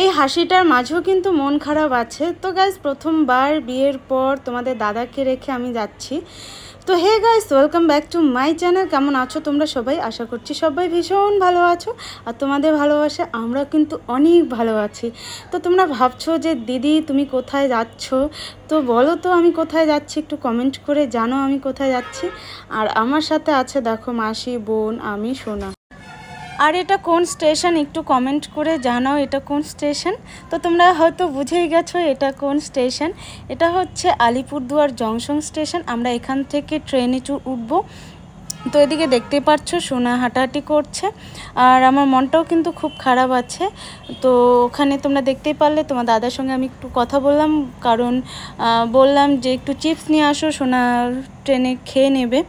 এই হাসিটার মাঝেও কিন্তু মন খারাপ আছে। তো গাইস, প্রথমবার বিয়ের পর তোমাদের দাদাকে রেখে আমি যাচ্ছি। তো hey guys, welcome back to my channel. কেমন আছো তোমরা সবাই? আশা করছি সবাই ভীষণ ভালো আছো, আর তোমাদের ভালোবাসা আমরা কিন্তু অনেক ভালো আছি। তো তোমরা ভাবছো যে দিদি তুমি কোথায় যাচ্ছ, তো বলো তো আমি কোথায় যাচ্ছি, একটু কমেন্ট করে জানো আমি কোথায় যাচ্ছি। আর আমার সাথে আছে দেখো মাসি, বোন, আমি, সোনা। আর এটা কোন স্টেশন একটু কমেন্ট করে জানাও, এটা কোন স্টেশন। তো তোমরা হয়তো বুঝেই গেছো এটা কোন স্টেশন। এটা হচ্ছে আলিপুরদুয়ার জংশন স্টেশন। আমরা এখান থেকে ট্রেনে উঠবো। তো এদিকে দেখতে পাচ্ছ সোনা হাঁটাহাঁটি করছে, আর আমার মনটাও কিন্তু খুব খারাপ আছে। তো ওখানে তোমরা দেখতেই পারলে তোমার দাদার সঙ্গে আমি একটু কথা বললাম, কারণ বললাম যে একটু চিপস নিয়ে আসো, সোনা ট্রেনে খেয়ে নেবে।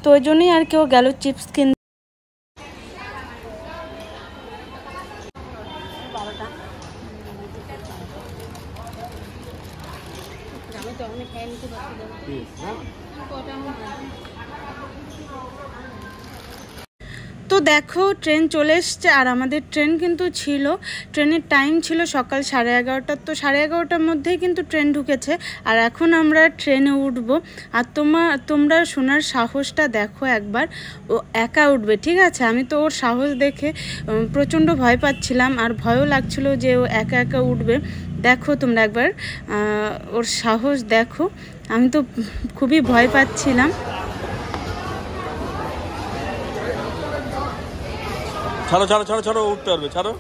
তো ওই জন্যই আর কেউ গেল চিপস কিনতে। তো দেখো ট্রেন চলে এসছে, আর আমাদের ট্রেন কিন্তু ছিল, ট্রেনের টাইম ছিল সকাল 11:30। তো 11:30টার মধ্যেই কিন্তু ট্রেন ঢুকেছে, আর এখন আমরা ট্রেনে উঠবো। আর তোমরা শোনার সাহসটা দেখো একবার, ও একা উঠবে, ঠিক আছে? আমি তো ওর সাহস দেখে প্রচণ্ড ভয় পাচ্ছিলাম, আর ভয়ও লাগছিল যে ও একা একা উঠবে। দেখো তোমরা একবার ওর সাহস দেখো, আমি তো খুবই ভয় পাচ্ছিলাম। ছাড়ো ছাড়ো ছাড়ো ছাড়ো, উঠতে পারবে, ছাড়ো।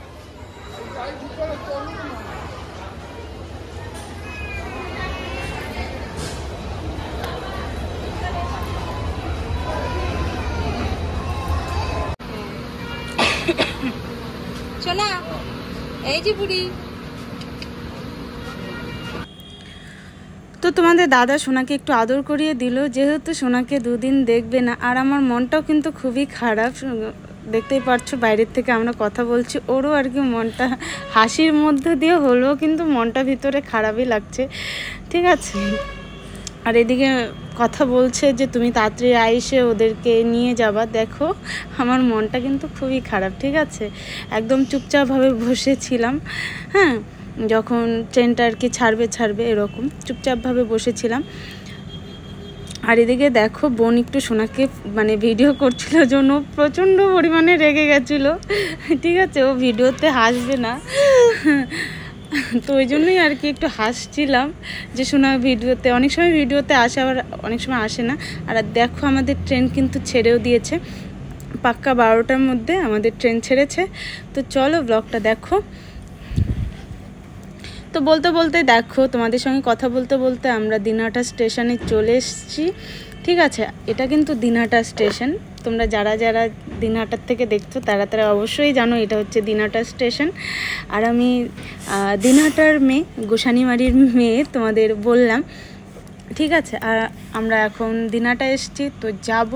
সোনা এই যে বুড়ি। তো তোমাদের দাদা সোনাকে একটু আদর করিয়ে দিল, যেহেতু সোনাকে দুদিন দেখবে না। আর আমার মনটাও কিন্তু খুবই খারাপ, দেখতেই পারছো বাইরের থেকে আমরা কথা বলছি, ওরও আর কি মনটা হাসির মধ্যে দিয়ে হলেও কিন্তু মনটা ভিতরে খারাপই লাগছে, ঠিক আছে? আর এদিকে কথা বলছে যে তুমি তাড়াতাড়ি আইসে ওদেরকে নিয়ে যাবা। দেখো আমার মনটা কিন্তু খুবই খারাপ, ঠিক আছে? একদম চুপচাপভাবে বসেছিলাম, হ্যাঁ, যখন ট্রেনটা আর কি ছাড়বে এরকম চুপচাপভাবে বসেছিলাম। আর এদিকে দেখো বোন একটু সোনাকে মানে ভিডিও করছিল, জন্য প্রচণ্ড পরিমাণে রেগে গেছিলো, ঠিক আছে? ও ভিডিওতে হাসবে না, তো ওই জন্যই আর কি একটু হাসছিলাম যে সোনা ভিডিওতে, অনেক সময় ভিডিওতে আসে, আবার অনেক সময় আসে না। আর দেখো আমাদের ট্রেন কিন্তু ছেড়েও দিয়েছে, পাক্কা 12টার মধ্যে আমাদের ট্রেন ছেড়েছে। তো চলো ব্লগটা দেখো। তো বলতে বলতে দেখো তোমাদের সঙ্গে কথা বলতে বলতে আমরা দিনহাটা স্টেশনে চলে এসেছি, ঠিক আছে? এটা কিন্তু দিনহাটা স্টেশন। তোমরা যারা যারা দিনহাটার থেকে দেখছো তারা তারা অবশ্যই জানো এটা হচ্ছে দিনহাটা স্টেশন। আর আমি দিনহাটার মেয়ে, গোসানিমারির মেয়ে তোমাদের বললাম, ঠিক আছে? আর আমরা এখন দিনহাটা এসেছি, তো যাব।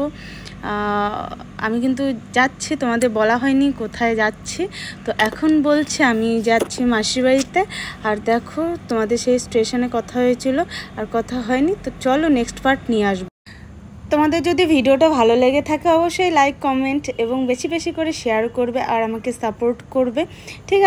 আমি কিন্তু যাচ্ছি, তোমাদের বলা হয়নি কোথায় যাচ্ছি। তো এখন বলছি আমি যাচ্ছি মাসির বাড়িতে। আর দেখো তোমাদের সেই স্টেশনে কথা হয়েছিল, আর কথা হয়নি। তো চলো নেক্সট পার্ট নিয়ে আসবো। তোমাদের যদি ভিডিওটা ভালো লেগে থাকে অবশ্যই লাইক, কমেন্ট এবং বেশি বেশি করে শেয়ার করবে, আর আমাকে সাপোর্ট করবে, ঠিক আছে?